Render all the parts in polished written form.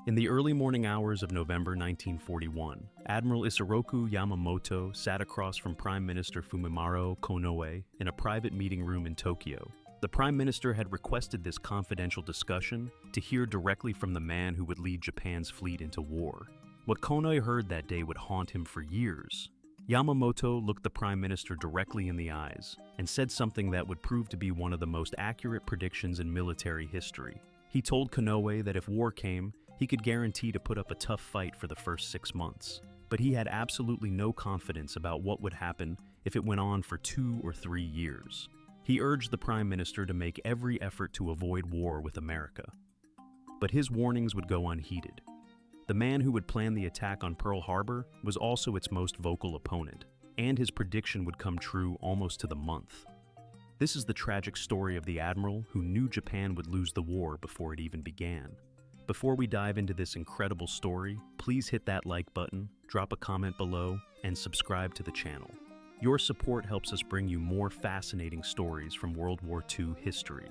In the early morning hours of November 1941, Admiral Isoroku Yamamoto sat across from Prime Minister Fumimaro Konoe in a private meeting room in Tokyo. The Prime Minister had requested this confidential discussion to hear directly from the man who would lead Japan's fleet into war. What Konoe heard that day would haunt him for years. Yamamoto looked the Prime Minister directly in the eyes and said something that would prove to be one of the most accurate predictions in military history. He told Konoe that if war came, he could guarantee to put up a tough fight for the first 6 months. But he had absolutely no confidence about what would happen if it went on for 2 or 3 years. He urged the Prime Minister to make every effort to avoid war with America. But his warnings would go unheeded. The man who would plan the attack on Pearl Harbor was also its most vocal opponent, and his prediction would come true almost to the month. This is the tragic story of the admiral who knew Japan would lose the war before it even began. Before we dive into this incredible story, please hit that like button, drop a comment below, and subscribe to the channel. Your support helps us bring you more fascinating stories from World War II history.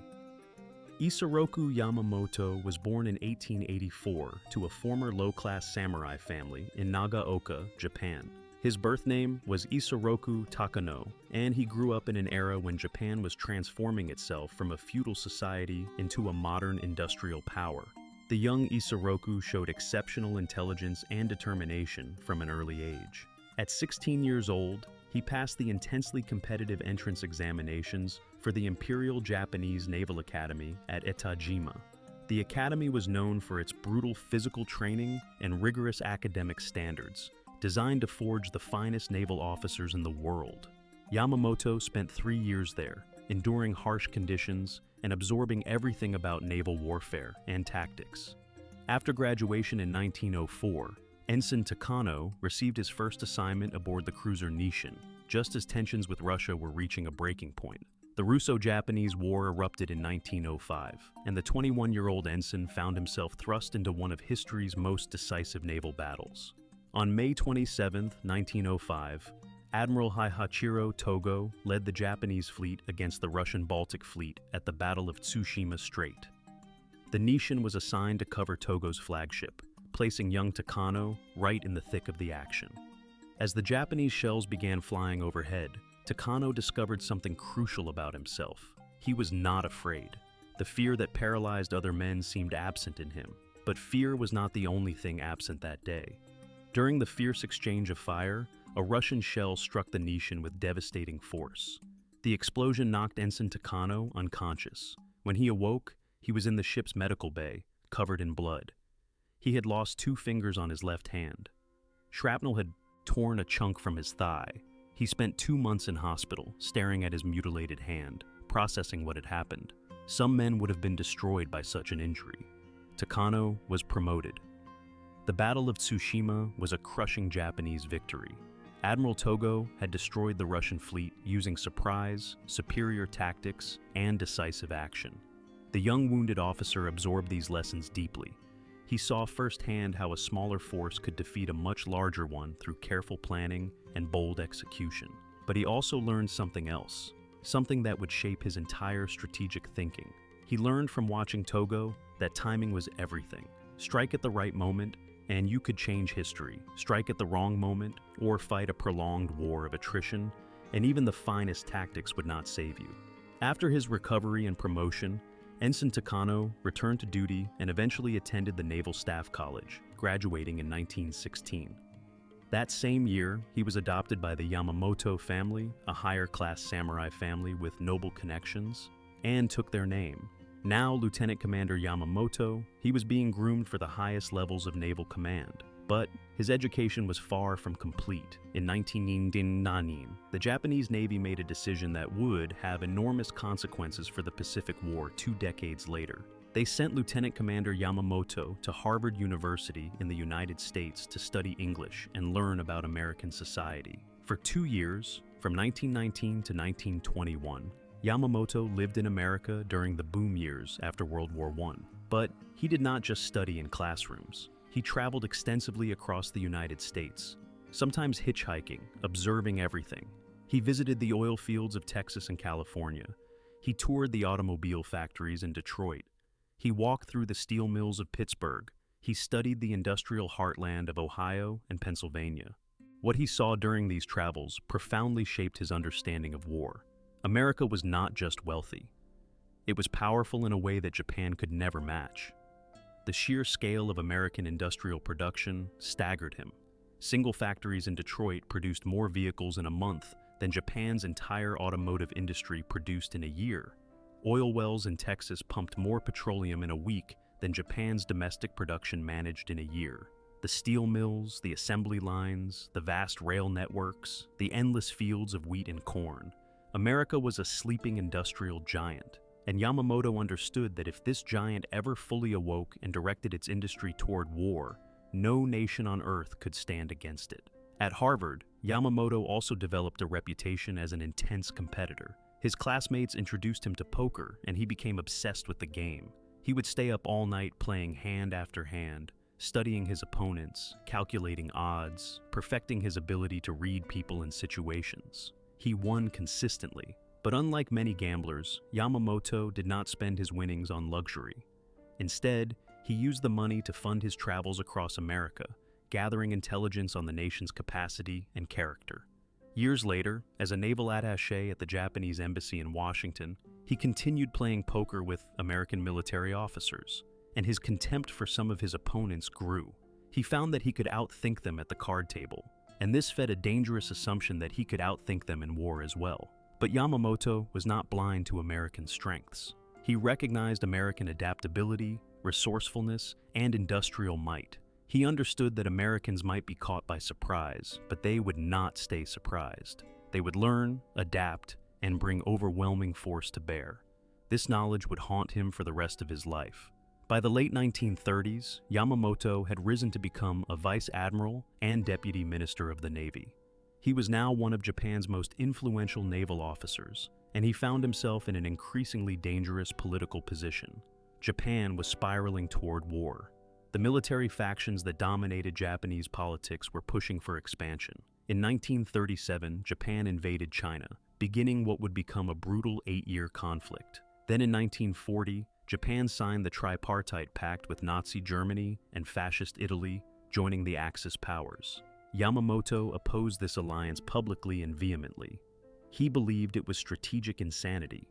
Isoroku Yamamoto was born in 1884 to a former low-class samurai family in Nagaoka, Japan. His birth name was Isoroku Takano, and he grew up in an era when Japan was transforming itself from a feudal society into a modern industrial power. The young Isoroku showed exceptional intelligence and determination from an early age. At 16 years old, he passed the intensely competitive entrance examinations for the Imperial Japanese Naval Academy at Etajima. The academy was known for its brutal physical training and rigorous academic standards, designed to forge the finest naval officers in the world. Yamamoto spent 3 years there, enduring harsh conditions and absorbing everything about naval warfare and tactics. After graduation in 1904, Ensign Takano received his first assignment aboard the cruiser Nishin, just as tensions with Russia were reaching a breaking point. The Russo-Japanese War erupted in 1905, and the 21-year-old ensign found himself thrust into one of history's most decisive naval battles. On May 27, 1905, Admiral Heihachiyo Togo led the Japanese fleet against the Russian Baltic Fleet at the Battle of Tsushima Strait. The Nishin was assigned to cover Togo's flagship, placing young Takano right in the thick of the action. As the Japanese shells began flying overhead, Takano discovered something crucial about himself. He was not afraid. The fear that paralyzed other men seemed absent in him, but fear was not the only thing absent that day. During the fierce exchange of fire, a Russian shell struck the Nishin with devastating force. The explosion knocked Ensign Takano unconscious. When he awoke, he was in the ship's medical bay, covered in blood. He had lost 2 fingers on his left hand. Shrapnel had torn a chunk from his thigh. He spent 2 months in hospital, staring at his mutilated hand, processing what had happened. Some men would have been destroyed by such an injury. Takano was promoted. The Battle of Tsushima was a crushing Japanese victory. Admiral Togo had destroyed the Russian fleet using surprise, superior tactics, and decisive action. The young wounded officer absorbed these lessons deeply. He saw firsthand how a smaller force could defeat a much larger one through careful planning and bold execution. But he also learned something else, something that would shape his entire strategic thinking. He learned from watching Togo that timing was everything. Strike at the right moment, and you could change history. Strike at the wrong moment, or fight a prolonged war of attrition, and even the finest tactics would not save you. After his recovery and promotion, Ensign Takano returned to duty and eventually attended the Naval Staff College, graduating in 1916. That same year, he was adopted by the Yamamoto family, a higher-class samurai family with noble connections, and took their name. Now Lieutenant Commander Yamamoto, he was being groomed for the highest levels of naval command. But his education was far from complete. In 1999, the Japanese Navy made a decision that would have enormous consequences for the Pacific War 2 decades later. They sent Lieutenant Commander Yamamoto to Harvard University in the United States to study English and learn about American society. For 2 years, from 1919 to 1921, Yamamoto lived in America during the boom years after World War I. But he did not just study in classrooms. He traveled extensively across the United States, sometimes hitchhiking, observing everything. He visited the oil fields of Texas and California. He toured the automobile factories in Detroit. He walked through the steel mills of Pittsburgh. he studied the industrial heartland of Ohio and Pennsylvania. What he saw during these travels profoundly shaped his understanding of war. America was not just wealthy. It was powerful in a way that Japan could never match. The sheer scale of American industrial production staggered him. Single factories in Detroit produced more vehicles in a month than Japan's entire automotive industry produced in a year. Oil wells in Texas pumped more petroleum in a week than Japan's domestic production managed in a year. The steel mills, the assembly lines, the vast rail networks, the endless fields of wheat and corn. America was a sleeping industrial giant, and Yamamoto understood that if this giant ever fully awoke and directed its industry toward war, no nation on earth could stand against it. At Harvard, Yamamoto also developed a reputation as an intense competitor. His classmates introduced him to poker, and he became obsessed with the game. He would stay up all night playing hand after hand, studying his opponents, calculating odds, perfecting his ability to read people and situations. He won consistently, but unlike many gamblers, Yamamoto did not spend his winnings on luxury. Instead, he used the money to fund his travels across America, gathering intelligence on the nation's capacity and character. Years later, as a naval attaché at the Japanese embassy in Washington, he continued playing poker with American military officers, and his contempt for some of his opponents grew. He found that he could outthink them at the card table, and this fed a dangerous assumption that he could outthink them in war as well. But Yamamoto was not blind to American strengths. He recognized American adaptability, resourcefulness, and industrial might. He understood that Americans might be caught by surprise, but they would not stay surprised. They would learn, adapt, and bring overwhelming force to bear. This knowledge would haunt him for the rest of his life. By the late 1930s, Yamamoto had risen to become a vice admiral and deputy minister of the Navy. He was now one of Japan's most influential naval officers, and he found himself in an increasingly dangerous political position. Japan was spiraling toward war. The military factions that dominated Japanese politics were pushing for expansion. In 1937, Japan invaded China, beginning what would become a brutal 8-year conflict. Then in 1940, Japan signed the Tripartite Pact with Nazi Germany and Fascist Italy, joining the Axis powers. Yamamoto opposed this alliance publicly and vehemently. He believed it was strategic insanity.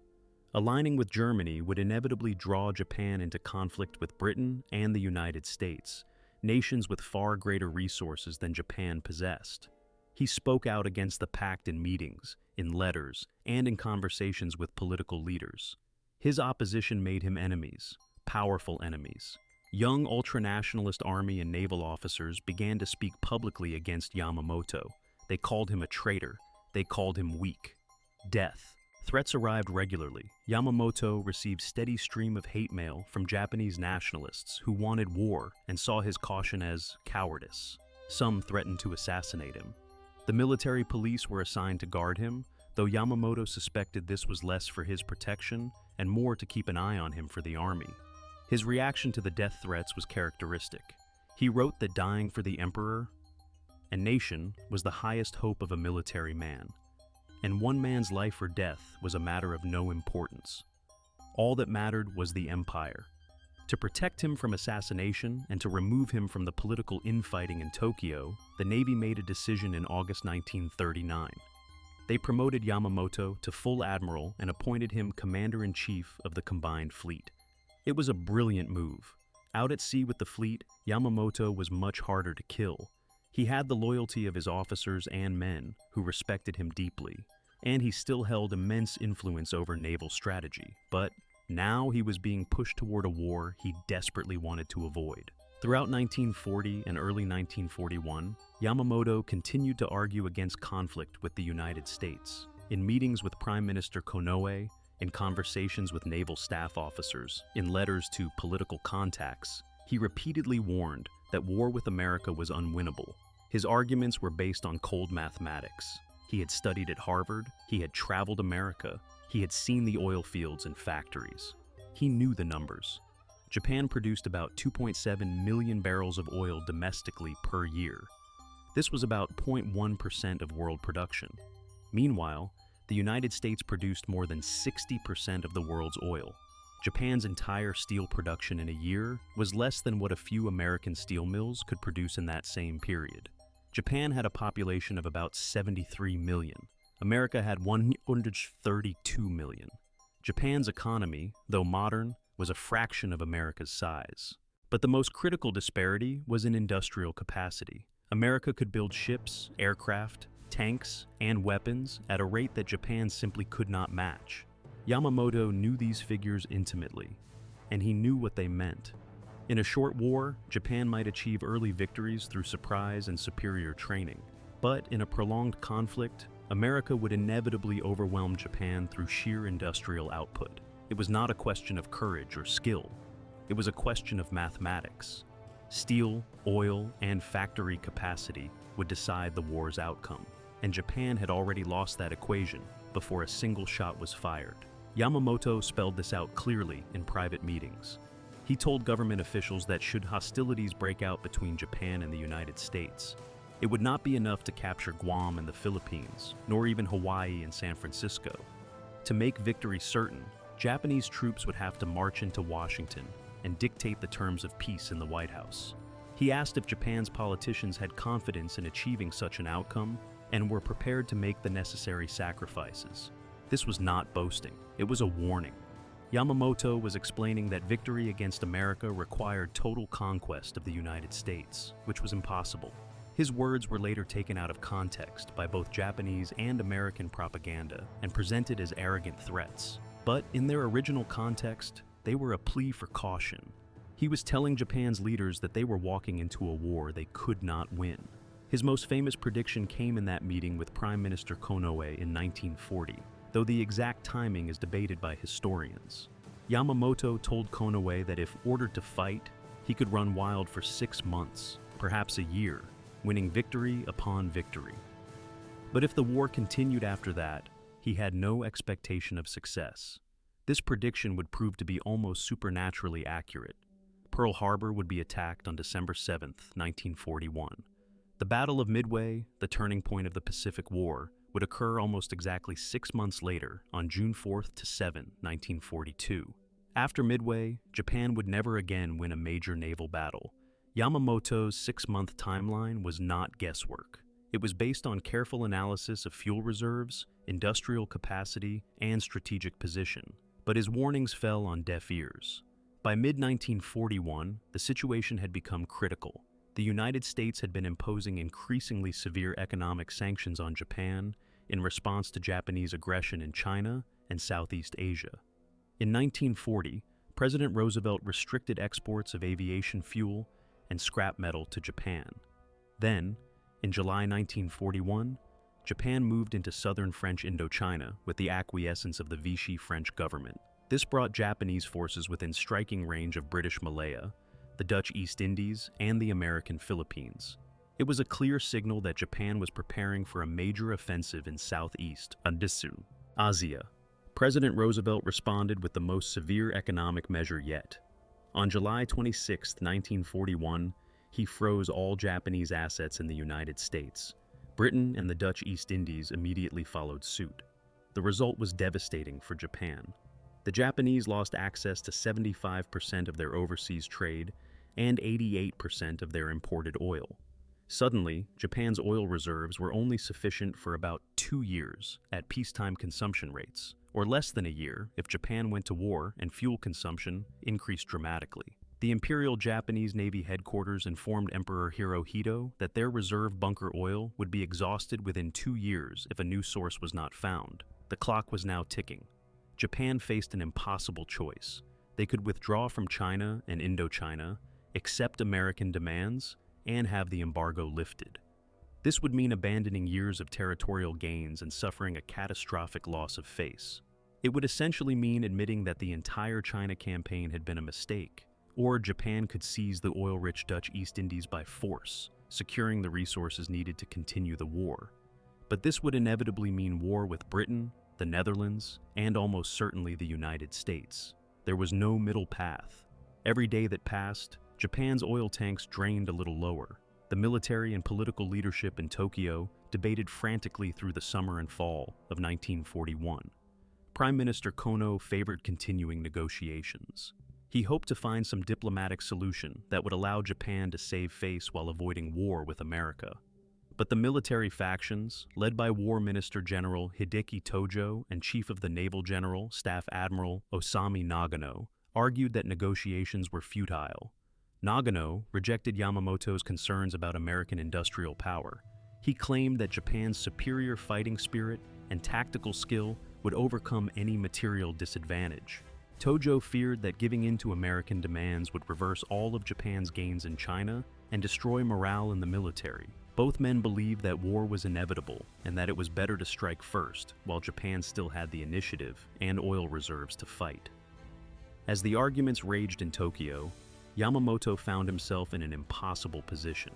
Aligning with Germany would inevitably draw Japan into conflict with Britain and the United States, nations with far greater resources than Japan possessed. He spoke out against the pact in meetings, in letters, and in conversations with political leaders. His opposition made him enemies, powerful enemies. Young ultranationalist army and naval officers began to speak publicly against Yamamoto. They called him a traitor. They called him weak. Death. Threats arrived regularly. Yamamoto received steady stream of hate mail from Japanese nationalists who wanted war and saw his caution as cowardice. Some threatened to assassinate him. The military police were assigned to guard him, though Yamamoto suspected this was less for his protection and more to keep an eye on him for the army. His reaction to the death threats was characteristic. He wrote that dying for the emperor and nation was the highest hope of a military man, and one man's life or death was a matter of no importance. All that mattered was the empire. To protect him from assassination and to remove him from the political infighting in Tokyo, the Navy made a decision in August 1939. They promoted Yamamoto to full admiral and appointed him commander-in-chief of the combined fleet. It was a brilliant move. Out at sea with the fleet, Yamamoto was much harder to kill. He had the loyalty of his officers and men, who respected him deeply, and he still held immense influence over naval strategy. But now he was being pushed toward a war he desperately wanted to avoid. Throughout 1940 and early 1941, Yamamoto continued to argue against conflict with the United States. In meetings with Prime Minister Konoe, in conversations with naval staff officers, in letters to political contacts, he repeatedly warned that war with America was unwinnable. His arguments were based on cold mathematics. He had studied at Harvard, he had traveled America, he had seen the oil fields and factories. He knew the numbers. Japan produced about 2.7 million barrels of oil domestically per year. This was about 0.1% of world production. Meanwhile, the United States produced more than 60% of the world's oil. Japan's entire steel production in a year was less than what a few American steel mills could produce in that same period. Japan had a population of about 73 million. America had 132 million. Japan's economy, though modern, was a fraction of America's size. But the most critical disparity was in industrial capacity. America could build ships, aircraft, tanks, and weapons at a rate that Japan simply could not match. Yamamoto knew these figures intimately, and he knew what they meant. In a short war, Japan might achieve early victories through surprise and superior training. But in a prolonged conflict, America would inevitably overwhelm Japan through sheer industrial output. It was not a question of courage or skill. It was a question of mathematics. Steel, oil, and factory capacity would decide the war's outcome, and Japan had already lost that equation before a single shot was fired. Yamamoto spelled this out clearly in private meetings. He told government officials that should hostilities break out between Japan and the United States, it would not be enough to capture Guam and the Philippines, nor even Hawaii and San Francisco. To make victory certain, Japanese troops would have to march into Washington and dictate the terms of peace in the White House. He asked if Japan's politicians had confidence in achieving such an outcome and were prepared to make the necessary sacrifices. This was not boasting, it was a warning. Yamamoto was explaining that victory against America required total conquest of the United States, which was impossible. His words were later taken out of context by both Japanese and American propaganda and presented as arrogant threats. But in their original context, they were a plea for caution. He was telling Japan's leaders that they were walking into a war they could not win. His most famous prediction came in that meeting with Prime Minister Konoe in 1940, though the exact timing is debated by historians. Yamamoto told Konoe that if ordered to fight, he could run wild for 6 months, perhaps a year, winning victory upon victory. But if the war continued after that, he had no expectation of success. This prediction would prove to be almost supernaturally accurate. Pearl Harbor would be attacked on December 7, 1941. The Battle of Midway, the turning point of the Pacific War, would occur almost exactly 6 months later on June 4 to 7, 1942. After Midway, Japan would never again win a major naval battle. Yamamoto's 6-month timeline was not guesswork. It was based on careful analysis of fuel reserves, industrial capacity, and strategic position. But his warnings fell on deaf ears. By mid-1941, the situation had become critical. The United States had been imposing increasingly severe economic sanctions on Japan in response to Japanese aggression in China and Southeast Asia. In 1940, President Roosevelt restricted exports of aviation fuel and scrap metal to Japan. Then, in July 1941, Japan moved into southern French Indochina with the acquiescence of the Vichy French government. This brought Japanese forces within striking range of British Malaya, the Dutch East Indies, and the American Philippines. It was a clear signal that Japan was preparing for a major offensive in Southeast Asia. President Roosevelt responded with the most severe economic measure yet. On July 26, 1941, he froze all Japanese assets in the United States. Britain and the Dutch East Indies immediately followed suit. The result was devastating for Japan. The Japanese lost access to 75% of their overseas trade and 88% of their imported oil. Suddenly, Japan's oil reserves were only sufficient for about 2 years at peacetime consumption rates, or less than a year if Japan went to war and fuel consumption increased dramatically. The Imperial Japanese Navy headquarters informed Emperor Hirohito that their reserve bunker oil would be exhausted within 2 years if a new source was not found. The clock was now ticking. Japan faced an impossible choice. They could withdraw from China and Indochina, accept American demands, and have the embargo lifted. This would mean abandoning years of territorial gains and suffering a catastrophic loss of face. It would essentially mean admitting that the entire China campaign had been a mistake, or Japan could seize the oil-rich Dutch East Indies by force, securing the resources needed to continue the war. But this would inevitably mean war with Britain, the Netherlands, and almost certainly the United States. There was no middle path. Every day that passed, Japan's oil tanks drained a little lower. The military and political leadership in Tokyo debated frantically through the summer and fall of 1941. Prime Minister Kono favored continuing negotiations. He hoped to find some diplomatic solution that would allow Japan to save face while avoiding war with America. But the military factions, led by War Minister General Hideki Tojo and Chief of the Naval General Staff Admiral Osami Nagano, argued that negotiations were futile. Nagano rejected Yamamoto's concerns about American industrial power. He claimed that Japan's superior fighting spirit and tactical skill would overcome any material disadvantage. Tojo feared that giving in to American demands would reverse all of Japan's gains in China and destroy morale in the military. Both men believed that war was inevitable and that it was better to strike first, while Japan still had the initiative and oil reserves to fight. As the arguments raged in Tokyo, Yamamoto found himself in an impossible position.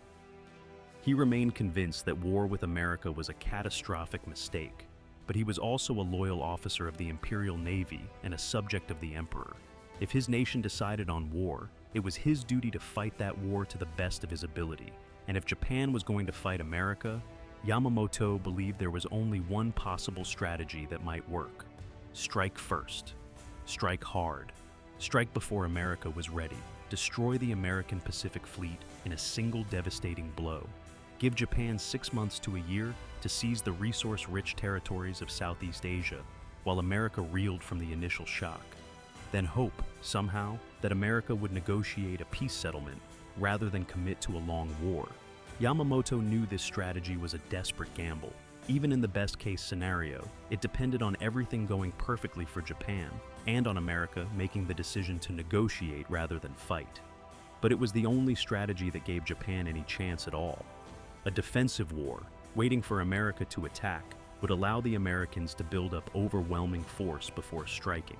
He remained convinced that war with America was a catastrophic mistake, but he was also a loyal officer of the Imperial Navy and a subject of the Emperor. If his nation decided on war, it was his duty to fight that war to the best of his ability. And if Japan was going to fight America, Yamamoto believed there was only one possible strategy that might work. Strike first. Strike hard. Strike before America was ready. Destroy the American Pacific Fleet in a single devastating blow. Give Japan 6 months to a year to seize the resource-rich territories of Southeast Asia, while America reeled from the initial shock. Then hope, somehow, that America would negotiate a peace settlement rather than commit to a long war. Yamamoto knew this strategy was a desperate gamble. Even in the best-case scenario, it depended on everything going perfectly for Japan and on America making the decision to negotiate rather than fight. But it was the only strategy that gave Japan any chance at all. A defensive war, waiting for America to attack, would allow the Americans to build up overwhelming force before striking.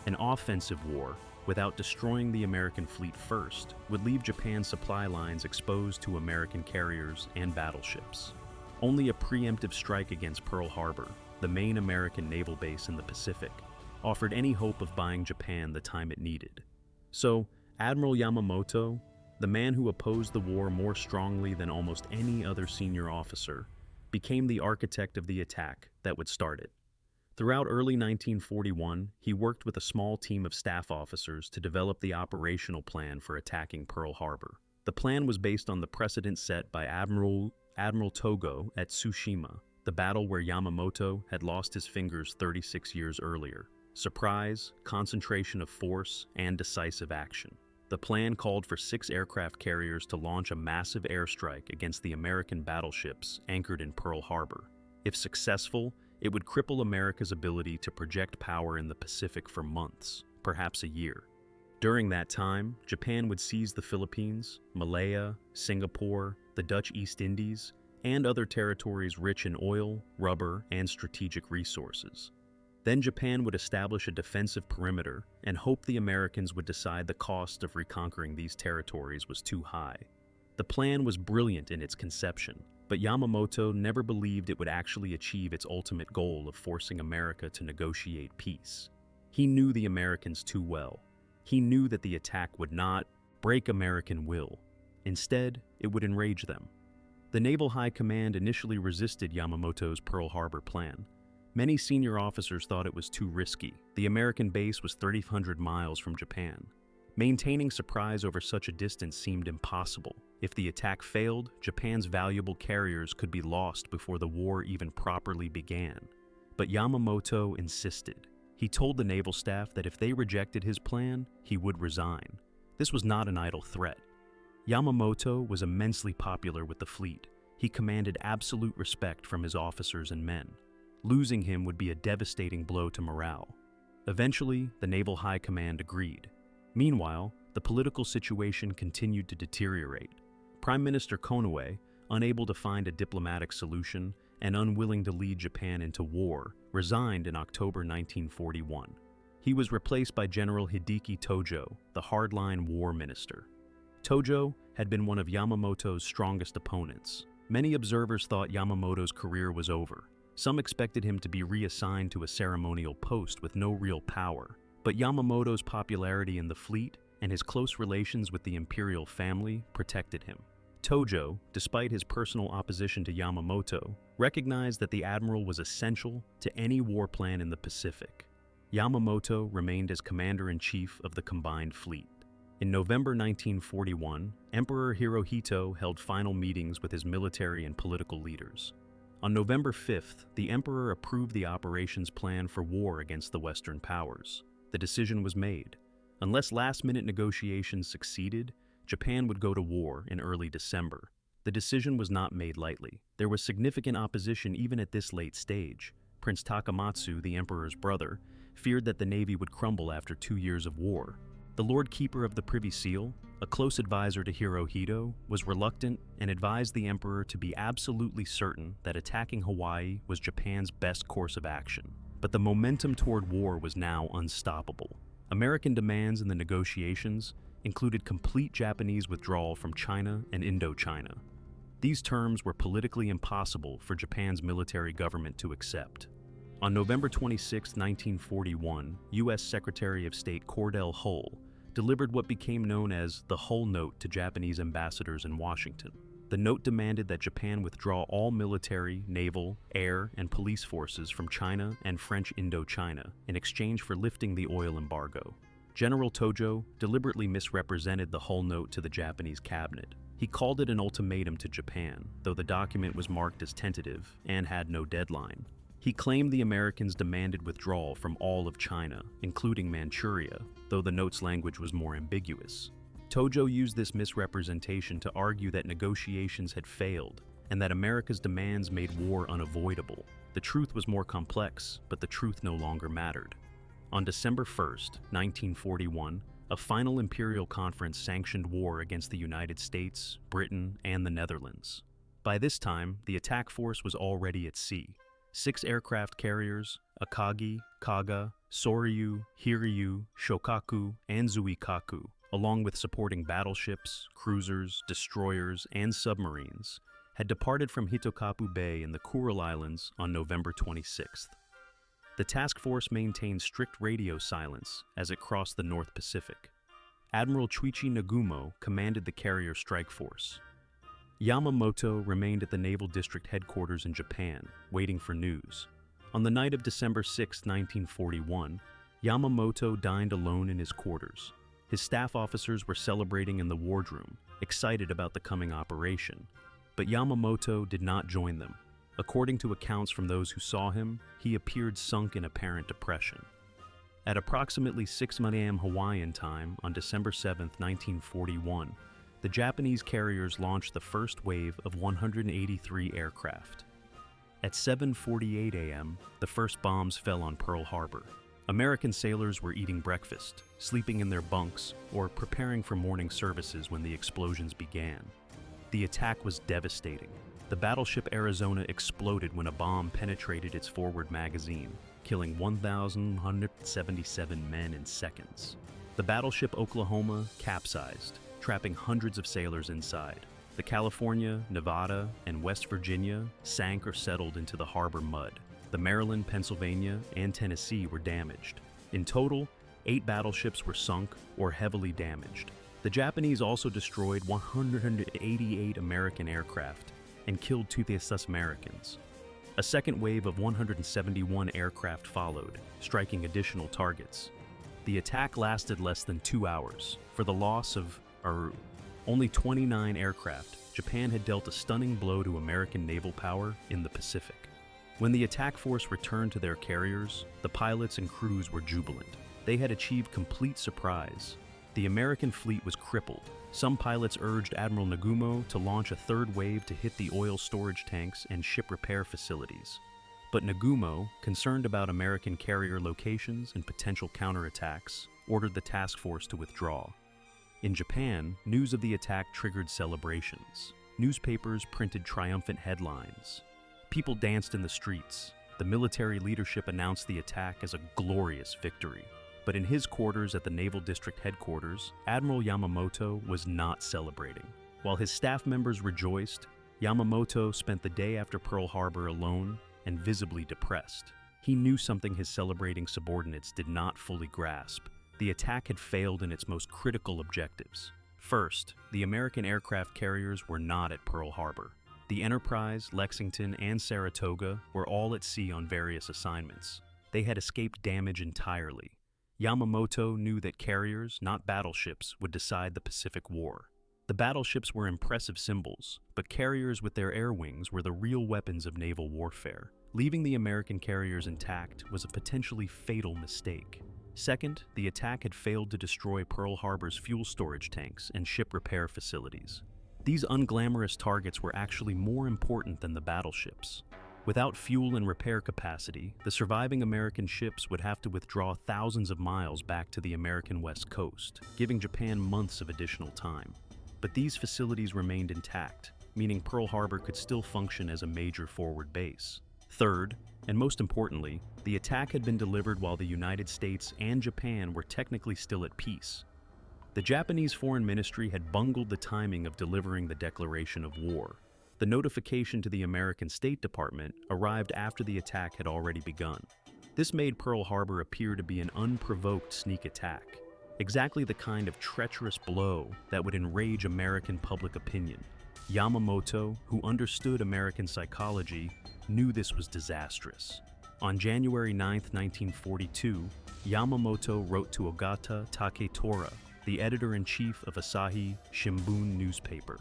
An offensive war, without destroying the American fleet first, would leave Japan's supply lines exposed to American carriers and battleships. Only a preemptive strike against Pearl Harbor, the main American naval base in the Pacific, offered any hope of buying Japan the time it needed. So, Admiral Yamamoto, the man who opposed the war more strongly than almost any other senior officer, became the architect of the attack that would start it. Throughout early 1941, he worked with a small team of staff officers to develop the operational plan for attacking Pearl Harbor. The plan was based on the precedent set by Admiral Togo at Tsushima, the battle where Yamamoto had lost his fingers 36 years earlier. Surprise, concentration of force, and decisive action. The plan called for 6 aircraft carriers to launch a massive airstrike against the American battleships anchored in Pearl Harbor. If successful, it would cripple America's ability to project power in the Pacific for months, perhaps a year. During that time, Japan would seize the Philippines, Malaya, Singapore, the Dutch East Indies, and other territories rich in oil, rubber, and strategic resources. Then Japan would establish a defensive perimeter and hope the Americans would decide the cost of reconquering these territories was too high. The plan was brilliant in its conception, but Yamamoto never believed it would actually achieve its ultimate goal of forcing America to negotiate peace. He knew the Americans too well. He knew that the attack would not break American will. Instead, it would enrage them. The Naval High Command initially resisted Yamamoto's Pearl Harbor plan. Many senior officers thought it was too risky. The American base was 3,500 miles from Japan. Maintaining surprise over such a distance seemed impossible. If the attack failed, Japan's valuable carriers could be lost before the war even properly began. But Yamamoto insisted. He told the naval staff that if they rejected his plan, he would resign. This was not an idle threat. Yamamoto was immensely popular with the fleet. He commanded absolute respect from his officers and men. Losing him would be a devastating blow to morale. Eventually, the Naval High Command agreed. Meanwhile, the political situation continued to deteriorate. Prime Minister Konoe, unable to find a diplomatic solution and unwilling to lead Japan into war, resigned in October 1941. He was replaced by General Hideki Tojo, the hardline war minister. Tojo had been one of Yamamoto's strongest opponents. Many observers thought Yamamoto's career was over. Some expected him to be reassigned to a ceremonial post with no real power. But Yamamoto's popularity in the fleet and his close relations with the imperial family protected him. Tojo, despite his personal opposition to Yamamoto, recognized that the admiral was essential to any war plan in the Pacific. Yamamoto remained as commander-in-chief of the combined fleet. In November 1941, Emperor Hirohito held final meetings with his military and political leaders. On November 5th, the emperor approved the operations plan for war against the Western powers. The decision was made. Unless last-minute negotiations succeeded, Japan would go to war in early December. The decision was not made lightly. There was significant opposition even at this late stage. Prince Takamatsu, the emperor's brother, feared that the navy would crumble after 2 years of war. The Lord Keeper of the Privy Seal, a close advisor to Hirohito, was reluctant and advised the emperor to be absolutely certain that attacking Hawaii was Japan's best course of action. But the momentum toward war was now unstoppable. American demands in the negotiations included complete Japanese withdrawal from China and Indochina. These terms were politically impossible for Japan's military government to accept. On November 26, 1941, U.S. Secretary of State Cordell Hull delivered what became known as the Hull Note to Japanese ambassadors in Washington. The note demanded that Japan withdraw all military, naval, air, and police forces from China and French Indochina in exchange for lifting the oil embargo. General Tojo deliberately misrepresented the Hull Note to the Japanese cabinet. He called it an ultimatum to Japan, though the document was marked as tentative and had no deadline. He claimed the Americans demanded withdrawal from all of China, including Manchuria, though the note's language was more ambiguous. Tojo used this misrepresentation to argue that negotiations had failed and that America's demands made war unavoidable. The truth was more complex, but the truth no longer mattered. On December 1, 1941, a final imperial conference sanctioned war against the United States, Britain, and the Netherlands. By this time, the attack force was already at sea. 6 aircraft carriers, Akagi, Kaga, Soryu, Hiryu, Shokaku, and Zuikaku, along with supporting battleships, cruisers, destroyers, and submarines, had departed from Hitokapu Bay in the Kuril Islands on November 26th. The task force maintained strict radio silence as it crossed the North Pacific. Admiral Chuichi Nagumo commanded the carrier strike force. Yamamoto remained at the Naval District headquarters in Japan, waiting for news. On the night of December 6, 1941, Yamamoto dined alone in his quarters. His staff officers were celebrating in the wardroom, excited about the coming operation. But Yamamoto did not join them. According to accounts from those who saw him, he appeared sunk in apparent depression. At approximately 6 a.m. Hawaiian time on December 7, 1941, the Japanese carriers launched the first wave of 183 aircraft. At 7:48 a.m., the first bombs fell on Pearl Harbor. American sailors were eating breakfast, sleeping in their bunks, or preparing for morning services when the explosions began. The attack was devastating. The battleship Arizona exploded when a bomb penetrated its forward magazine, killing 1,177 men in seconds. The battleship Oklahoma capsized, trapping hundreds of sailors inside. The California, Nevada, and West Virginia sank or settled into the harbor mud. The Maryland, Pennsylvania, and Tennessee were damaged. In total, 8 battleships were sunk or heavily damaged. The Japanese also destroyed 188 American aircraft and killed 2,000 Americans. A second wave of 171 aircraft followed, striking additional targets. The attack lasted less than 2 hours. For the loss of only 29 aircraft, Japan had dealt a stunning blow to American naval power in the Pacific. When the attack force returned to their carriers, the pilots and crews were jubilant. They had achieved complete surprise. The American fleet was crippled. Some pilots urged Admiral Nagumo to launch a third wave to hit the oil storage tanks and ship repair facilities. But Nagumo, concerned about American carrier locations and potential counterattacks, ordered the task force to withdraw. In Japan, news of the attack triggered celebrations. Newspapers printed triumphant headlines. People danced in the streets. The military leadership announced the attack as a glorious victory. But in his quarters at the Naval District headquarters, Admiral Yamamoto was not celebrating. While his staff members rejoiced, Yamamoto spent the day after Pearl Harbor alone and visibly depressed. He knew something his celebrating subordinates did not fully grasp. The attack had failed in its most critical objectives. First, the American aircraft carriers were not at Pearl Harbor. The Enterprise, Lexington, and Saratoga were all at sea on various assignments. they had escaped damage entirely. Yamamoto knew that carriers, not battleships, would decide the Pacific War. The battleships were impressive symbols, but carriers with their air wings were the real weapons of naval warfare. Leaving the American carriers intact was a potentially fatal mistake. Second, the attack had failed to destroy Pearl Harbor's fuel storage tanks and ship repair facilities. These unglamorous targets were actually more important than the battleships. Without fuel and repair capacity, the surviving American ships would have to withdraw thousands of miles back to the American West Coast, giving Japan months of additional time. But these facilities remained intact, meaning Pearl Harbor could still function as a major forward base. Third, and most importantly, the attack had been delivered while the United States and Japan were technically still at peace. The Japanese Foreign Ministry had bungled the timing of delivering the declaration of war. The notification to the American State Department arrived after the attack had already begun. This made Pearl Harbor appear to be an unprovoked sneak attack, exactly the kind of treacherous blow that would enrage American public opinion. Yamamoto, who understood American psychology, knew this was disastrous. On January 9, 1942, Yamamoto wrote to Ogata Taketora, the editor-in-chief of Asahi Shimbun newspaper.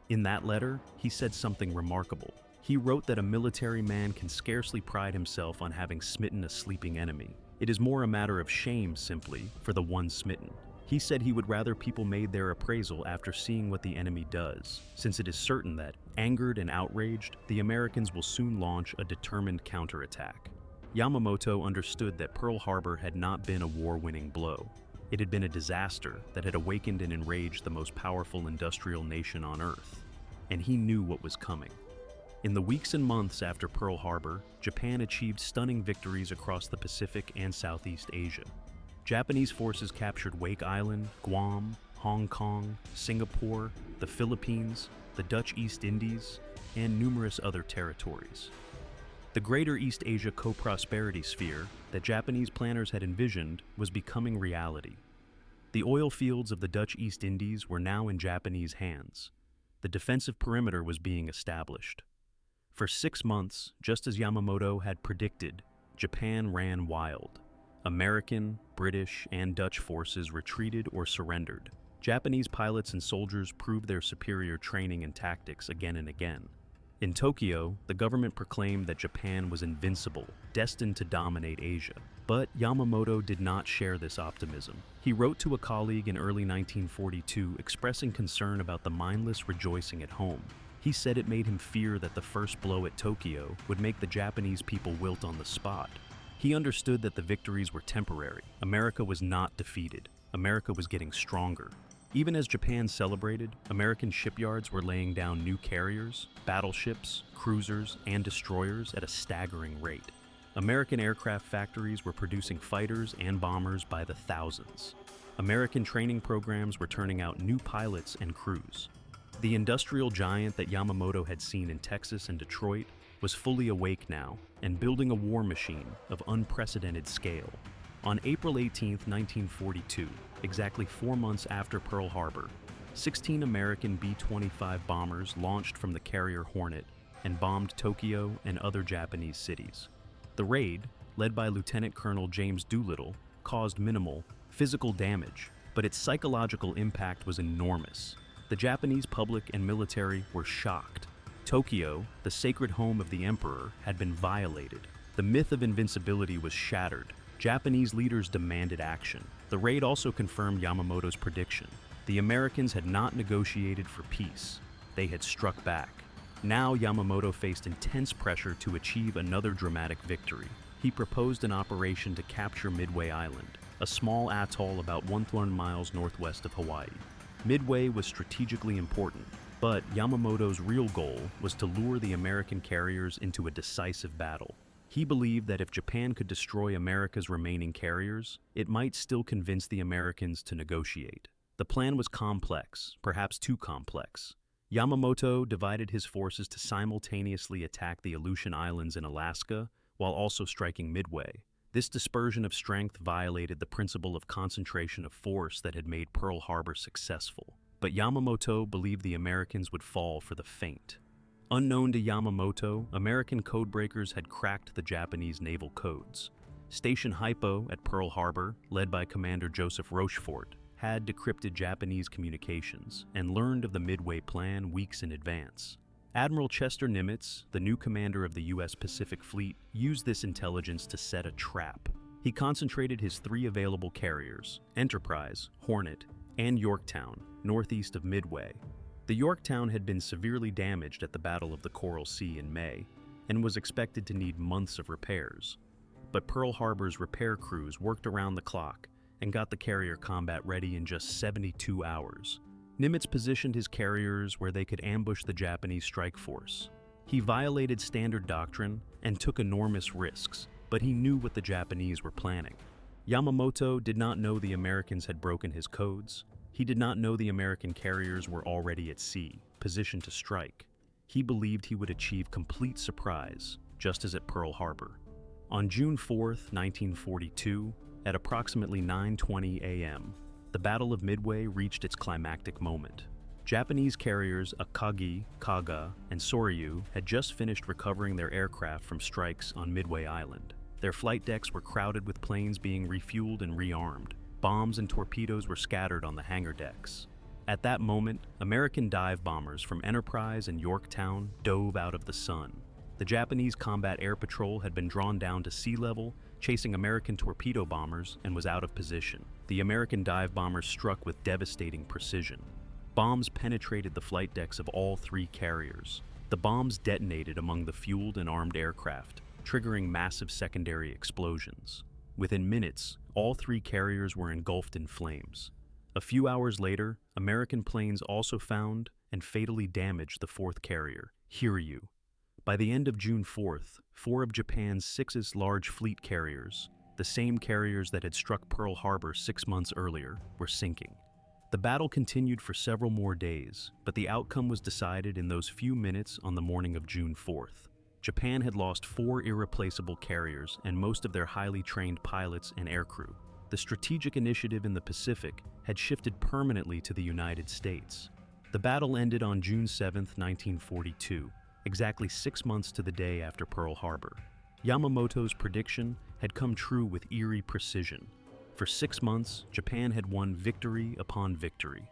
In that letter, he said something remarkable. He wrote that a military man can scarcely pride himself on having smitten a sleeping enemy. It is more a matter of shame, simply, for the one smitten. He said he would rather people made their appraisal after seeing what the enemy does, since it is certain that, angered and outraged, the Americans will soon launch a determined counterattack. Yamamoto understood that Pearl Harbor had not been a war-winning blow. It had been a disaster that had awakened and enraged the most powerful industrial nation on Earth, and he knew what was coming. In the weeks and months after Pearl Harbor, Japan achieved stunning victories across the Pacific and Southeast Asia. Japanese forces captured Wake Island, Guam, Hong Kong, Singapore, the Philippines, the Dutch East Indies, and numerous other territories. The Greater East Asia co-prosperity sphere that Japanese planners had envisioned was becoming reality. The oil fields of the Dutch East Indies were now in Japanese hands. The defensive perimeter was being established. For 6 months, just as Yamamoto had predicted, Japan ran wild. American, British, and Dutch forces retreated or surrendered. Japanese pilots and soldiers proved their superior training and tactics again and again. In Tokyo, the government proclaimed that Japan was invincible, destined to dominate Asia. But Yamamoto did not share this optimism. He wrote to a colleague in early 1942 expressing concern about the mindless rejoicing at home. He said it made him fear that the first blow at Tokyo would make the Japanese people wilt on the spot. He understood that the victories were temporary. America was not defeated. America was getting stronger. Even as Japan celebrated, American shipyards were laying down new carriers, battleships, cruisers, and destroyers at a staggering rate. American aircraft factories were producing fighters and bombers by the thousands. American training programs were turning out new pilots and crews. The industrial giant that Yamamoto had seen in Texas and Detroit was fully awake now and building a war machine of unprecedented scale. On April 18, 1942, exactly 4 months after Pearl Harbor, 16 American B-25 bombers launched from the carrier Hornet and bombed Tokyo and other Japanese cities. The raid, led by Lieutenant Colonel James Doolittle, caused minimal physical damage, but its psychological impact was enormous. The Japanese public and military were shocked. Tokyo, the sacred home of the emperor, had been violated. The myth of invincibility was shattered. Japanese leaders demanded action. The raid also confirmed Yamamoto's prediction. The Americans had not negotiated for peace. They had struck back. Now Yamamoto faced intense pressure to achieve another dramatic victory. He proposed an operation to capture Midway Island, a small atoll about 100 miles northwest of Hawaii. Midway was strategically important, but Yamamoto's real goal was to lure the American carriers into a decisive battle. He believed that if Japan could destroy America's remaining carriers, it might still convince the Americans to negotiate. The plan was complex, perhaps too complex. Yamamoto divided his forces to simultaneously attack the Aleutian Islands in Alaska while also striking Midway. This dispersion of strength violated the principle of concentration of force that had made Pearl Harbor successful. But Yamamoto believed the Americans would fall for the feint. Unknown to Yamamoto, American codebreakers had cracked the Japanese naval codes. Station Hypo at Pearl Harbor, led by Commander Joseph Rochefort, had decrypted Japanese communications and learned of the Midway Plan weeks in advance. Admiral Chester Nimttz, the new commander of the U.S. Pacific Fleet, used this intelligence to set a trap. He concentrated his 3 available carriers, Enterprise, Hornet, and Yorktown, northeast of Midway. The Yorktown had been severely damaged at the Battle of the Coral Sea in May and was expected to need months of repairs. But Pearl Harbor's repair crews worked around the clock and got the carrier combat ready in just 72 hours. Nimitz positioned his carriers where they could ambush the Japanese strike force. He violated standard doctrine and took enormous risks, but he knew what the Japanese were planning. Yamamoto did not know the Americans had broken his codes. He did not know the American carriers were already at sea, positioned to strike. He believed he would achieve complete surprise, just as at Pearl Harbor. On June 4, 1942, at approximately 9:20 a.m., the Battle of Midway reached its climactic moment. Japanese carriers Akagi, Kaga, and Soryu had just finished recovering their aircraft from strikes on Midway Island. Their flight decks were crowded with planes being refueled and rearmed. Bombs and torpedoes were scattered on the hangar decks. At that moment, American dive bombers from Enterprise and Yorktown dove out of the sun. The Japanese Combat Air Patrol had been drawn down to sea level, chasing American torpedo bombers, and was out of position. The American dive bombers struck with devastating precision. Bombs penetrated the flight decks of all 3 carriers. The bombs detonated among the fueled and armed aircraft, triggering massive secondary explosions. Within minutes, all 3 carriers were engulfed in flames. A few hours later, American planes also found and fatally damaged the 4th carrier, Hiryu. By the end of June 4th, 4 of Japan's 6 large fleet carriers, the same carriers that had struck Pearl Harbor 6 months earlier, were sinking. The battle continued for several more days, but the outcome was decided in those few minutes on the morning of June 4th. Japan had lost 4 irreplaceable carriers and most of their highly trained pilots and aircrew. The strategic initiative in the Pacific had shifted permanently to the United States. The battle ended on June 7, 1942, exactly 6 months to the day after Pearl Harbor. Yamamoto's prediction had come true with eerie precision. For 6 months, Japan had won victory upon victory.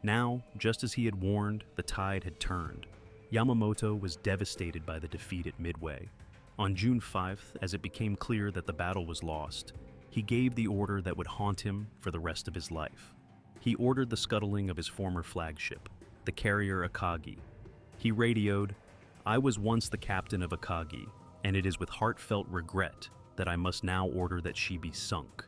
Now, just as he had warned, the tide had turned. Yamamoto was devastated by the defeat at Midway. On June 5th, as it became clear that the battle was lost, he gave the order that would haunt him for the rest of his life. He ordered the scuttling of his former flagship, the carrier Akagi. He radioed, "I was once the captain of Akagi, and it is with heartfelt regret that I must now order that she be sunk."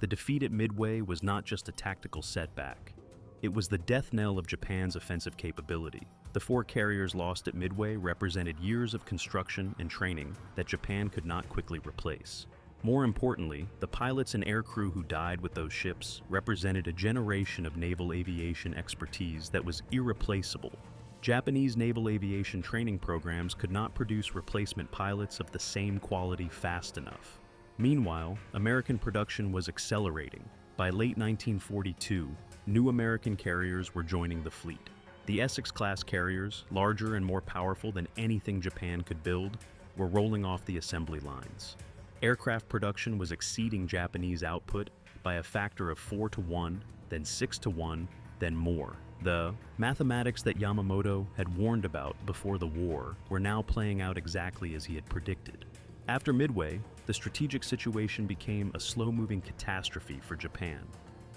The defeat at Midway was not just a tactical setback. It was the death knell of Japan's offensive capability. The 4 carriers lost at Midway represented years of construction and training that Japan could not quickly replace. More importantly, the pilots and aircrew who died with those ships represented a generation of naval aviation expertise that was irreplaceable. Japanese naval aviation training programs could not produce replacement pilots of the same quality fast enough. Meanwhile, American production was accelerating. By late 1942, new American carriers were joining the fleet. The Essex-class carriers, larger and more powerful than anything Japan could build, were rolling off the assembly lines. Aircraft production was exceeding Japanese output by a factor of 4 to 1, then 6 to 1, then more. The mathematics that Yamamoto had warned about before the war were now playing out exactly as he had predicted. After Midway, the strategic situation became a slow-moving catastrophe for Japan.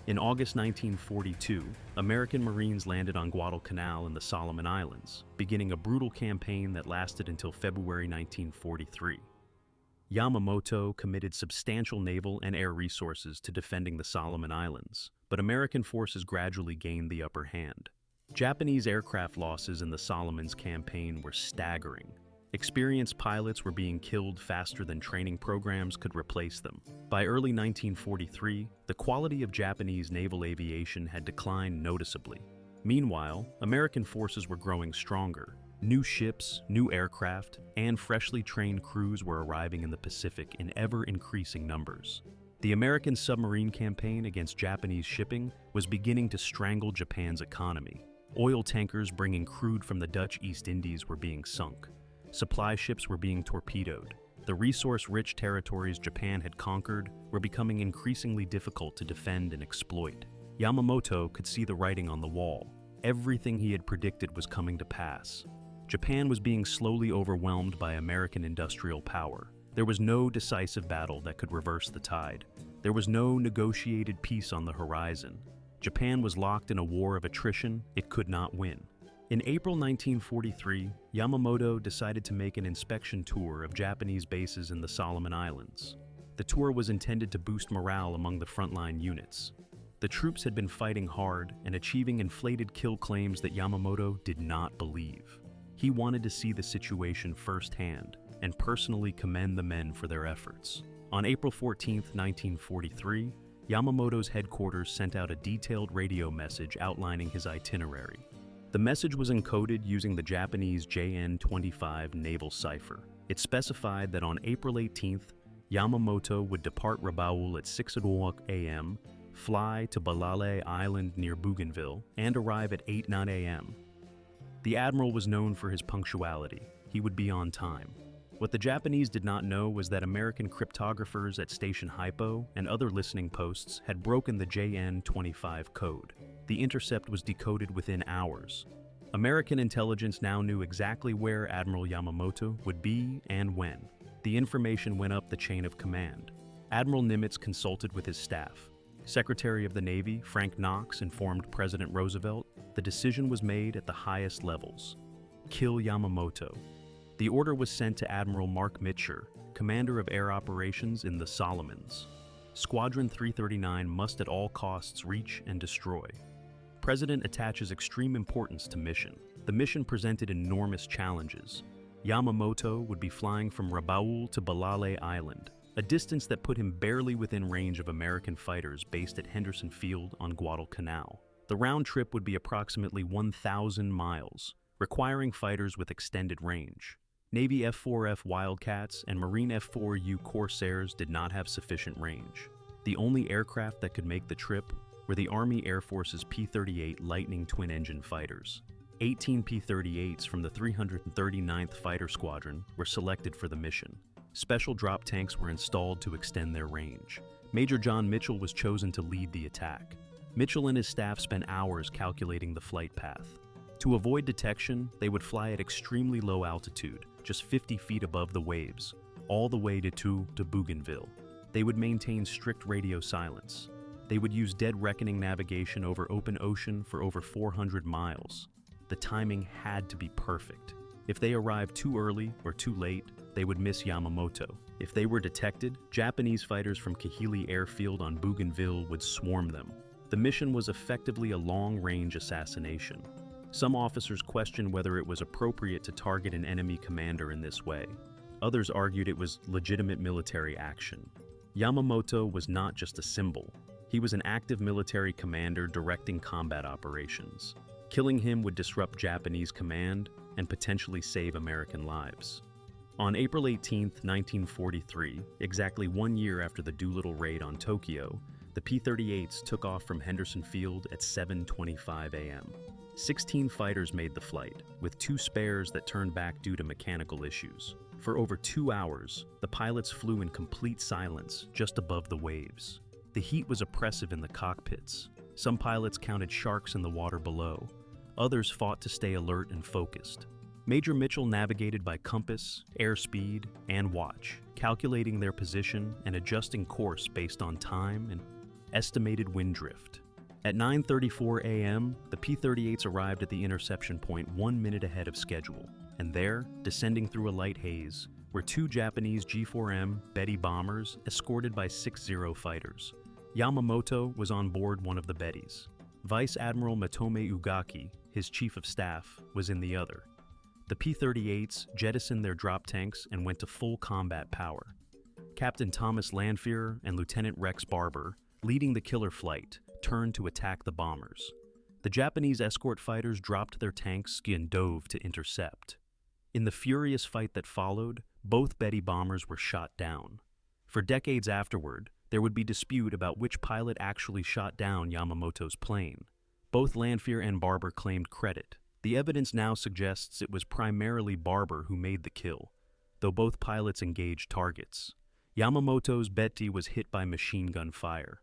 In August 1942, American Marines landed on Guadalcanal in the Solomon Islands, beginning a brutal campaign that lasted until February 1943. Yamamoto committed substantial naval and air resources to defending the Solomon Islands, but American forces gradually gained the upper hand. Japanese aircraft losses in the Solomons campaign were staggering. Experienced pilots were being killed faster than training programs could replace them. By early 1943, the quality of Japanese naval aviation had declined noticeably. Meanwhile, American forces were growing stronger. New ships, new aircraft, and freshly trained crews were arriving in the Pacific in ever-increasing numbers. The American submarine campaign against Japanese shipping was beginning to strangle Japan's economy. Oil tankers bringing crude from the Dutch East Indies were being sunk. Supply ships were being torpedoed. The resource-rich territories Japan had conquered were becoming increasingly difficult to defend and exploit. Yamamoto could see the writing on the wall. Everything he had predicted was coming to pass. Japan was being slowly overwhelmed by American industrial power. There was no decisive battle that could reverse the tide. There was no negotiated peace on the horizon. Japan was locked in a war of attrition it could not win. In April 1943, Yamamoto decided to make an inspection tour of Japanese bases in the Solomon Islands. The tour was intended to boost morale among the frontline units. The troops had been fighting hard and achieving inflated kill claims that Yamamoto did not believe. He wanted to see the situation firsthand and personally commend the men for their efforts. On April 14, 1943, Yamamoto's headquarters sent out a detailed radio message outlining his itinerary. The message was encoded using the Japanese JN-25 naval cipher. It specified that on April 18th, Yamamoto would depart Rabaul at 6:00 a.m., fly to Balale Island near Bougainville, and arrive at 8:09 a.m. The admiral was known for his punctuality. He would be on time. What the Japanese did not know was that American cryptographers at Station Hypo and other listening posts had broken the JN-25 code. The intercept was decoded within hours. American intelligence now knew exactly where Admiral Yamamoto would be and when. The information went up the chain of command. Admiral Nimttz consulted with his staff. Secretary of the Navy, Frank Knox, informed President Roosevelt the decision was made at the highest levels. Kill Yamamoto. The order was sent to Admiral Mark Mitcher, commander of air operations in the Solomons. Squadron 339 must at all costs reach and destroy. President attaches extreme importance to mission. The mission presented enormous challenges. Yamamoto would be flying from Rabaul to Balale Island, a distance that put him barely within range of American fighters based at Henderson Field on Guadalcanal. The round trip would be approximately 1,000 miles, requiring fighters with extended range. Navy F-4F Wildcats and Marine F-4U Corsairs did not have sufficient range. The only aircraft that could make the trip were the Army Air Force's P-38 Lightning twin-engine fighters. 18 P-38s from the 339th Fighter Squadron were selected for the mission. Special drop tanks were installed to extend their range. Major John Mitchell was chosen to lead the attack. Mitchell and his staff spent hours calculating the flight path. To avoid detection, they would fly at extremely low altitude, just 50 feet above the waves, all the way to Bougainville. They would maintain strict radio silence. They would use dead reckoning navigation over open ocean for over 400 miles. The timing had to be perfect. If they arrived too early or too late, they would miss Yamamoto. If they were detected, Japanese fighters from Kahili Airfield on Bougainville would swarm them. The mission was effectively a long-range assassination. Some officers questioned whether it was appropriate to target an enemy commander in this way. Others argued it was legitimate military action. Yamamoto was not just a symbol. He was an active military commander directing combat operations. Killing him would disrupt Japanese command and potentially save American lives. On April 18, 1943, exactly 1 year after the Doolittle raid on Tokyo, the P-38s took off from Henderson Field at 7:25 a.m. 16 fighters made the flight, with 2 spares that turned back due to mechanical issues. For over 2 hours, the pilots flew in complete silence just above the waves. The heat was oppressive in the cockpits. Some pilots counted sharks in the water below. Others fought to stay alert and focused. Major Mitchell navigated by compass, airspeed, and watch, calculating their position and adjusting course based on time and estimated wind drift. At 9:34 a.m., the P-38s arrived at the interception point 1 minute ahead of schedule, and there, descending through a light haze, were 2 Japanese G-4M Betty bombers escorted by 6-0 fighters. Yamamoto was on board one of the Bettys. Vice Admiral Matome Ugaki, his chief of staff, was in the other. The P-38s jettisoned their drop tanks and went to full combat power. Captain Thomas Lanfear and Lieutenant Rex Barber, leading the killer flight, turned to attack the bombers. The Japanese escort fighters dropped their tanks and dove to intercept. In the furious fight that followed, both Betty bombers were shot down. For decades afterward, there would be dispute about which pilot actually shot down Yamamoto's plane. Both Lanfear and Barber claimed credit. The evidence now suggests it was primarily Barber who made the kill. though both pilots engaged targets. Yamamoto's Betty was hit by machine gun fire.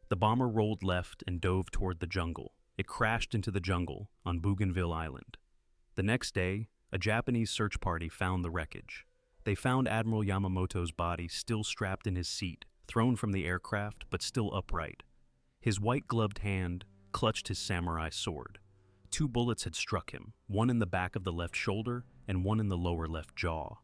The bomber rolled left and dove toward the jungle. It crashed into the jungle on Bougainville Island. The next day, a Japanese search party found the wreckage. They found Admiral Yamamoto's body still strapped in his seat, thrown from the aircraft but still upright. His white-gloved hand clutched his samurai sword. 2 bullets had struck him, one in the back of the left shoulder and one in the lower left jaw.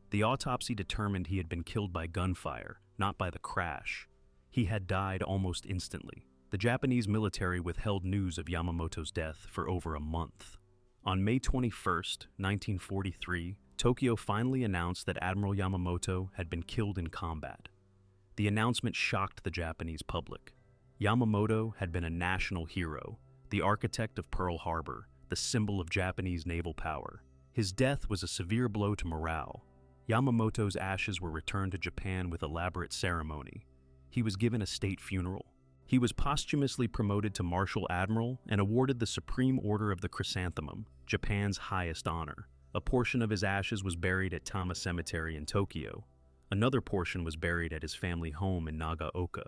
The autopsy determined he had been killed by gunfire, not by the crash. He had died almost instantly. The Japanese military withheld news of Yamamoto's death for over a month. On May 21, 1943, Tokyo finally announced that Admiral Yamamoto had been killed in combat. The announcement shocked the Japanese public. Yamamoto had been a national hero, the architect of Pearl Harbor, the symbol of Japanese naval power. His death was a severe blow to morale. Yamamoto's ashes were returned to Japan with elaborate ceremony. He was given a state funeral. He was posthumously promoted to Marshal Admiral and awarded the Supreme Order of the Chrysanthemum, Japan's highest honor. A portion of his ashes was buried at Tama Cemetery in Tokyo. Another portion was buried at his family home in Nagaoka.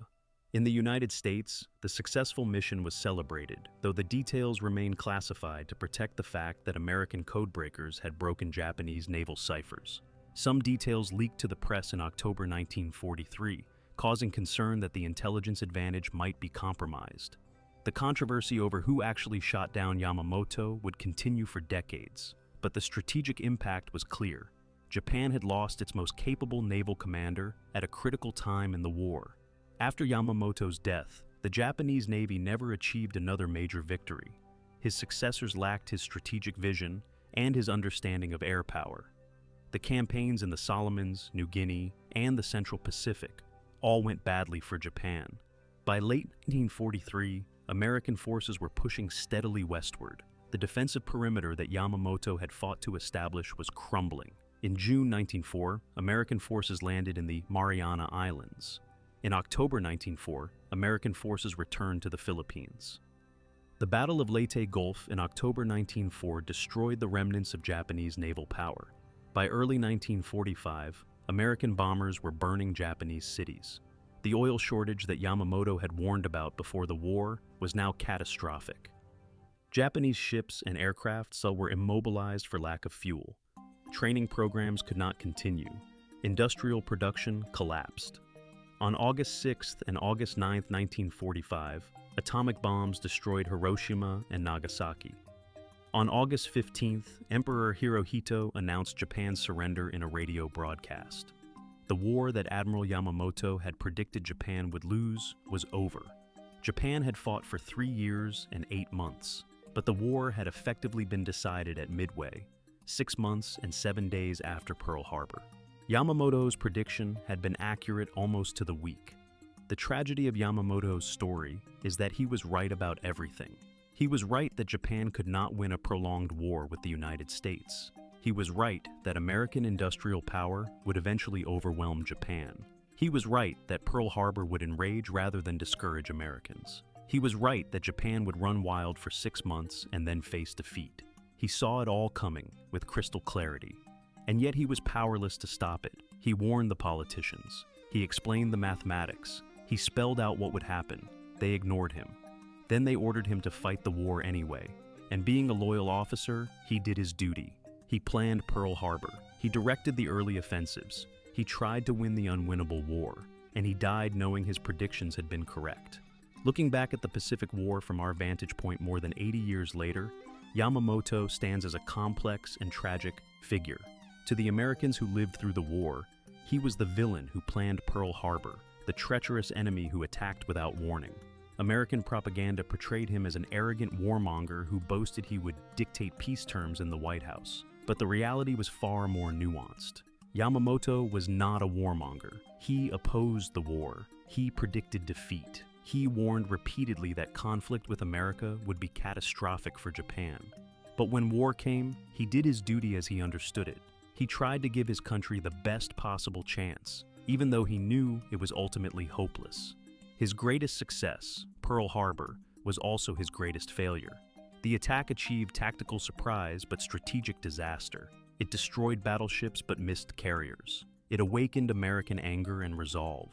In the United States, the successful mission was celebrated, though the details remain classified to protect the fact that American codebreakers had broken Japanese naval ciphers. Some details leaked to the press in October 1943, causing concern that the intelligence advantage might be compromised. The controversy over who actually shot down Yamamoto would continue for decades, but the strategic impact was clear. Japan had lost its most capable naval commander at a critical time in the war. After Yamamoto's death, the Japanese Navy never achieved another major victory. His successors lacked his strategic vision and his understanding of air power. The campaigns in the Solomons, New Guinea, and the Central Pacific all went badly for Japan. By late 1943, American forces were pushing steadily westward. The defensive perimeter that Yamamoto had fought to establish was crumbling. In June 1904, American forces landed in the Mariana Islands. In October 1904, American forces returned to the Philippines. The Battle of Leyte Gulf in October 1904 destroyed the remnants of Japanese naval power. By early 1945, American bombers were burning Japanese cities. The oil shortage that Yamamoto had warned about before the war was now catastrophic. Japanese ships and aircraft were immobilized for lack of fuel. Training programs could not continue. Industrial production collapsed. On August 6 and August 9, 1945, atomic bombs destroyed Hiroshima and Nagasaki. On August 15th, Emperor Hirohito announced Japan's surrender in a radio broadcast. The war that Admiral Yamamoto had predicted Japan would lose was over. Japan had fought for 3 years and 8 months, but the war had effectively been decided at Midway, 6 months and 7 days after Pearl Harbor. Yamamoto's prediction had been accurate almost to the week. The tragedy of Yamamoto's story is that he was right about everything. He was right that Japan could not win a prolonged war with the United States. He was right that American industrial power would eventually overwhelm Japan. He was right that Pearl Harbor would enrage rather than discourage Americans. He was right that Japan would run wild for 6 months and then face defeat. He saw it all coming with crystal clarity. And yet he was powerless to stop it. He warned the politicians. He explained the mathematics. He spelled out what would happen. They ignored him. Then they ordered him to fight the war anyway. And being a loyal officer, he did his duty. He planned Pearl Harbor. He directed the early offensives. He tried to win the unwinnable war. And he died knowing his predictions had been correct. Looking back at the Pacific War from our vantage point more than 80 years later, Yamamoto stands as a complex and tragic figure. To the Americans who lived through the war, he was the villain who planned Pearl Harbor, the treacherous enemy who attacked without warning. American propaganda portrayed him as an arrogant warmonger who boasted he would dictate peace terms in the White House. But the reality was far more nuanced. Yamamoto was not a warmonger. He opposed the war. He predicted defeat. He warned repeatedly that conflict with America would be catastrophic for Japan. But when war came, he did his duty as he understood it. He tried to give his country the best possible chance, even though he knew it was ultimately hopeless. His greatest success, Pearl Harbor, was also his greatest failure. The attack achieved tactical surprise but strategic disaster. It destroyed battleships but missed carriers. It awakened American anger and resolve.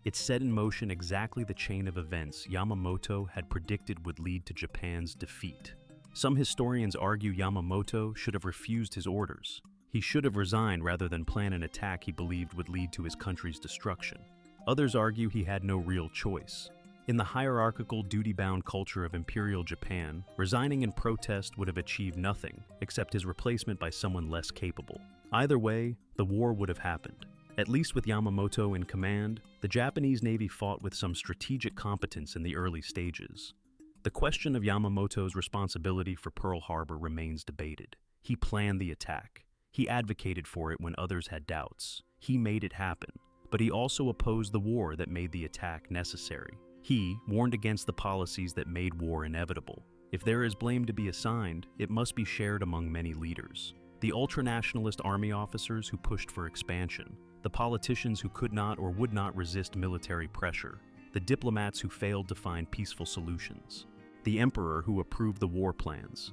It set in motion exactly the chain of events Yamamoto had predicted would lead to Japan's defeat. Some historians argue Yamamoto should have refused his orders. He should have resigned rather than plan an attack he believed would lead to his country's destruction. Others argue he had no real choice. In the hierarchical, duty-bound culture of Imperial Japan, resigning in protest would have achieved nothing except his replacement by someone less capable. Either way, the war would have happened. At least with Yamamoto in command, the Japanese Navy fought with some strategic competence in the early stages. The question of Yamamoto's responsibility for Pearl Harbor remains debated. He planned the attack. He advocated for it when others had doubts. He made it happen. But he also opposed the war that made the attack necessary. He warned against the policies that made war inevitable. If there is blame to be assigned, it must be shared among many leaders. The ultranationalist army officers who pushed for expansion, the politicians who could not or would not resist military pressure, the diplomats who failed to find peaceful solutions, the emperor who approved the war plans.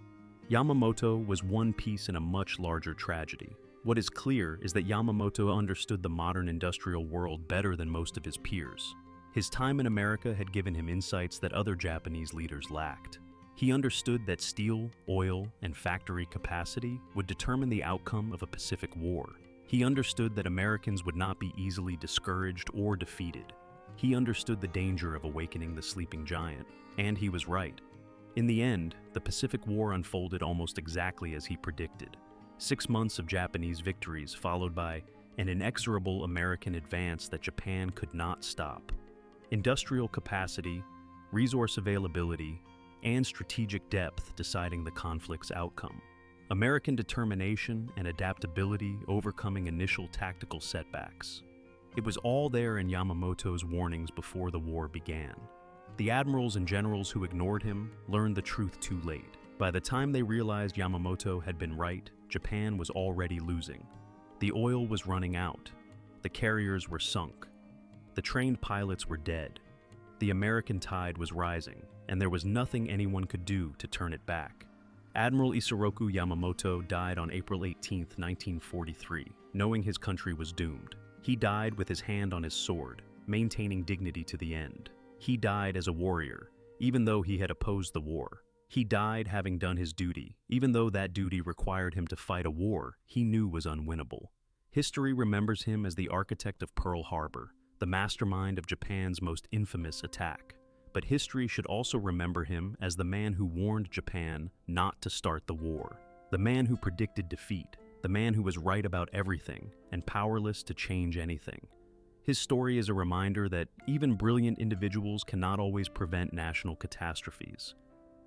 Yamamoto was one piece in a much larger tragedy. What is clear is that Yamamoto understood the modern industrial world better than most of his peers. His time in America had given him insights that other Japanese leaders lacked. He understood that steel, oil, and factory capacity would determine the outcome of a Pacific War. He understood that Americans would not be easily discouraged or defeated. He understood the danger of awakening the sleeping giant, and he was right. In the end, the Pacific War unfolded almost exactly as he predicted. 6 months of Japanese victories followed by an inexorable American advance that Japan could not stop. Industrial capacity, resource availability, and strategic depth deciding the conflict's outcome. American determination and adaptability overcoming initial tactical setbacks. It was all there in Yamamoto's warnings before the war began. The admirals and generals who ignored him learned the truth too late. By the time they realized Yamamoto had been right, Japan was already losing. The oil was running out. The carriers were sunk. The trained pilots were dead. The American tide was rising, and there was nothing anyone could do to turn it back. Admiral Isoroku Yamamoto died on April 18, 1943, knowing his country was doomed. He died with his hand on his sword, maintaining dignity to the end. He died as a warrior, even though he had opposed the war. He died having done his duty, even though that duty required him to fight a war he knew was unwinnable. History remembers him as the architect of Pearl Harbor, the mastermind of Japan's most infamous attack. But history should also remember him as the man who warned Japan not to start the war, the man who predicted defeat, the man who was right about everything and powerless to change anything. His story is a reminder that even brilliant individuals cannot always prevent national catastrophes,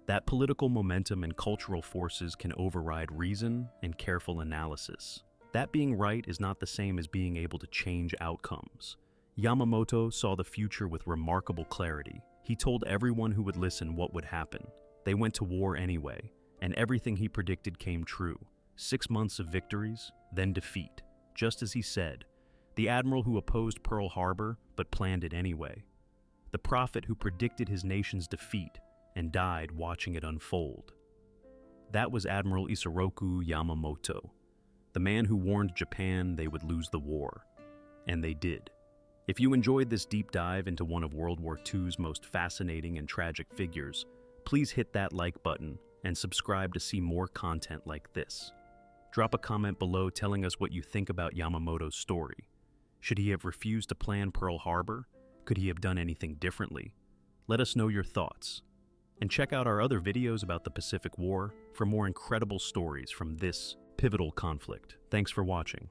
that political momentum and cultural forces can override reason and careful analysis. That being right is not the same as being able to change outcomes. Yamamoto saw the future with remarkable clarity. He told everyone who would listen what would happen. They went to war anyway, and everything he predicted came true. 6 months of victories, then defeat. Just as he said, the admiral who opposed Pearl Harbor but planned it anyway. The prophet who predicted his nation's defeat and died watching it unfold. That was Admiral Isoroku Yamamoto, the man who warned Japan they would lose the war. And they did. If you enjoyed this deep dive into one of World War II's most fascinating and tragic figures, please hit that like button and subscribe to see more content like this. Drop a comment below telling us what you think about Yamamoto's story. Should he have refused to plan Pearl Harbor? Could he have done anything differently? Let us know your thoughts. And check out our other videos about the Pacific War for more incredible stories from this pivotal conflict. Thanks for watching.